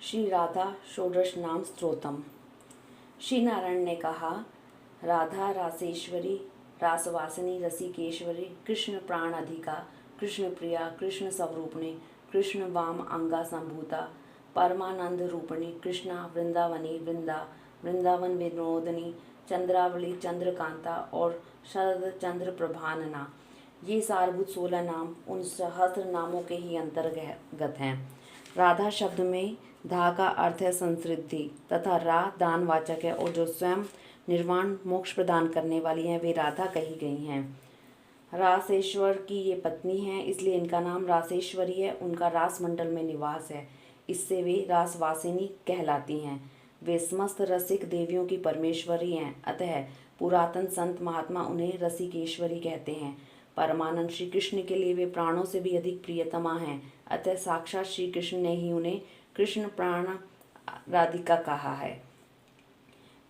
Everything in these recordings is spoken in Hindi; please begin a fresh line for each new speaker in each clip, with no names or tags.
श्री राधा षोडश नाम स्तोत्रम। श्री नारायण ने कहा, राधा रासेश्वरी, रासवासिनी, रसिकेश्वरी, कृष्ण प्राण अधिका, कृष्ण प्रिया, कृष्ण स्वरूपिणी, कृष्ण वाम अंगा संभूता, परमानंद रूपिणी, कृष्णा वृंदावनी, वृंदावन विनोदनी, चंद्रावली, चंद्रकांता और शरद चंद्र प्रभानना। ये सारभूत 16 नाम उन सहस्त्र नामों के ही अंतर्गत हैं। राधा शब्द में धा का अर्थ है संसिद्धि तथा रा दान वाचक है, और जो स्वयं निर्वाण मोक्ष प्रदान करने वाली हैं वे राधा कही गई हैं। रासेश्वर की ये पत्नी हैं, इसलिए इनका नाम रासेश्वरी है। उनका रास मंडल में निवास है, इससे वे रासवासिनी कहलाती हैं। वे समस्त रसिक देवियों की परमेश्वरी हैं, अतः पुरातन संत महात्मा उन्हें रसिकेश्वरी कहते हैं। परमानंद श्री कृष्ण के लिए वे प्राणों से भी अधिक प्रियतमा हैं, अतः साक्षात श्री कृष्ण ने ही उन्हें कृष्ण प्राण राधिका कहा है।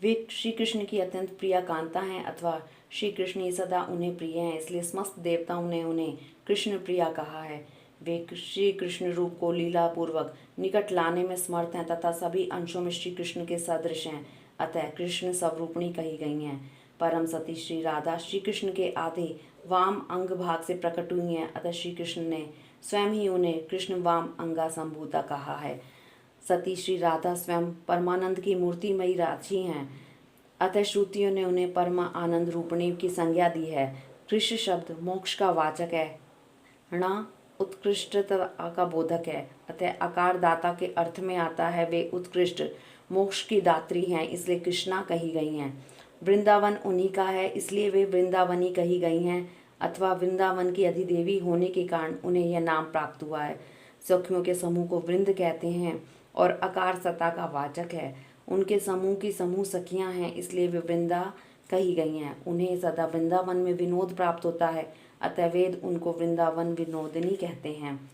वे श्री कृष्ण की अत्यंत प्रिय कांता हैं, अथवा श्री कृष्ण ही सदा उन्हें प्रिय हैं, इसलिए समस्त देवताओं ने उन्हें कृष्ण प्रिया कहा है। वे श्री कृष्ण रूप को लीला पूर्वक निकट लाने में समर्थ हैं तथा सभी अंशों में श्री कृष्ण के सदृश हैं, अतः कृष्ण स्वरूपिणी कही गई हैं। परम सती श्री राधा श्री कृष्ण के आधे वाम अंग भाग से प्रकट हुई हैं, अतः श्री कृष्ण ने स्वयं ही उन्हें कृष्ण वाम अंगा संभूता कहा है। सती श्री राधा स्वयं परमानंद की मूर्तिमयी राशि हैं, अतः श्रुतियों ने उन्हें परम आनंद रूपिणी की संज्ञा दी है। कृष्ण शब्द मोक्ष का वाचक है, ण उत्कृष्टता का बोधक है, अतः आकार दाता के अर्थ में आता है। वे उत्कृष्ट मोक्ष की दात्री हैं, इसलिए कृष्णा कही गई हैं। वृंदावन उन्हीं का है, इसलिए वे वृंदावनी कही गई हैं, अथवा वृंदावन की अधिदेवी होने के कारण उन्हें यह नाम प्राप्त हुआ है। सखियों के समूह को वृंद कहते हैं और आकार सता का वाचक है। उनके समूह की समूह सखियां हैं, इसलिए वे वृंदा कही गई हैं। उन्हें सदा वृंदावन में विनोद प्राप्त होता है, अतः वेद उनको वृंदावन विनोदिनी कहते हैं।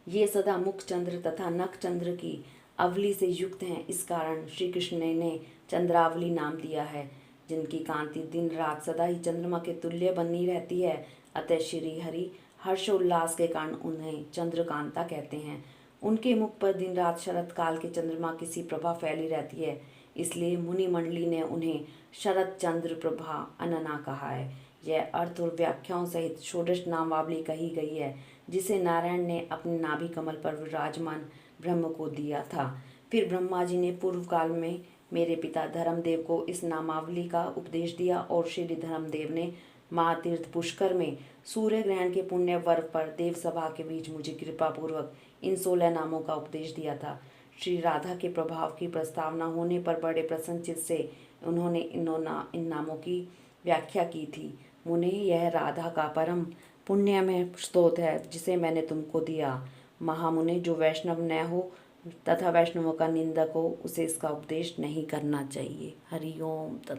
ये सदा मुख चंद्र तथा नख चंद्र की अवली से युक्त हैं, इस कारण श्री कृष्ण ने इन्हें चंद्रावली नाम दिया है। जिनकी कांति दिन रात सदा ही चंद्रमा के तुल्य बनी रहती है, अतः श्री हरि हर्षोल्लास के कारण उन्हें चंद्रकांता कहते हैं। उनके मुख पर दिन रात शरद काल के चंद्रमा की सी प्रभा फैली रहती है, इसलिए मुनि मंडली ने उन्हें शरद चंद्र प्रभा अनना कहा है। यह अर्थ और व्याख्याओं सहित षोडश नामावली कही गई है, जिसे नारायण ने अपने नाभि कमल पर विराजमान ब्रह्म को दिया था। फिर ब्रह्मा जी ने पूर्व काल में मेरे पिता धर्मदेव को इस नामावली का उपदेश दिया, और श्री धर्मदेव ने महातीर्थ पुष्कर में सूर्य ग्रहण के पुण्य वर्ग पर देव सभा के बीच मुझे कृपा पूर्वक इन 16 नामों का उपदेश दिया था। श्री राधा के प्रभाव की प्रस्तावना होने पर बड़े प्रसन्नचित्त से उन्होंने इन नामों की व्याख्या की थी। मुने, यह राधा का परम पुण्यमय स्तोत्र है, जिसे मैंने तुमको दिया। महामुने, जो वैष्णव न हो तथा वैष्णवों का निंदक हो, उसे इसका उपदेश नहीं करना चाहिए। हरि ओम तत्।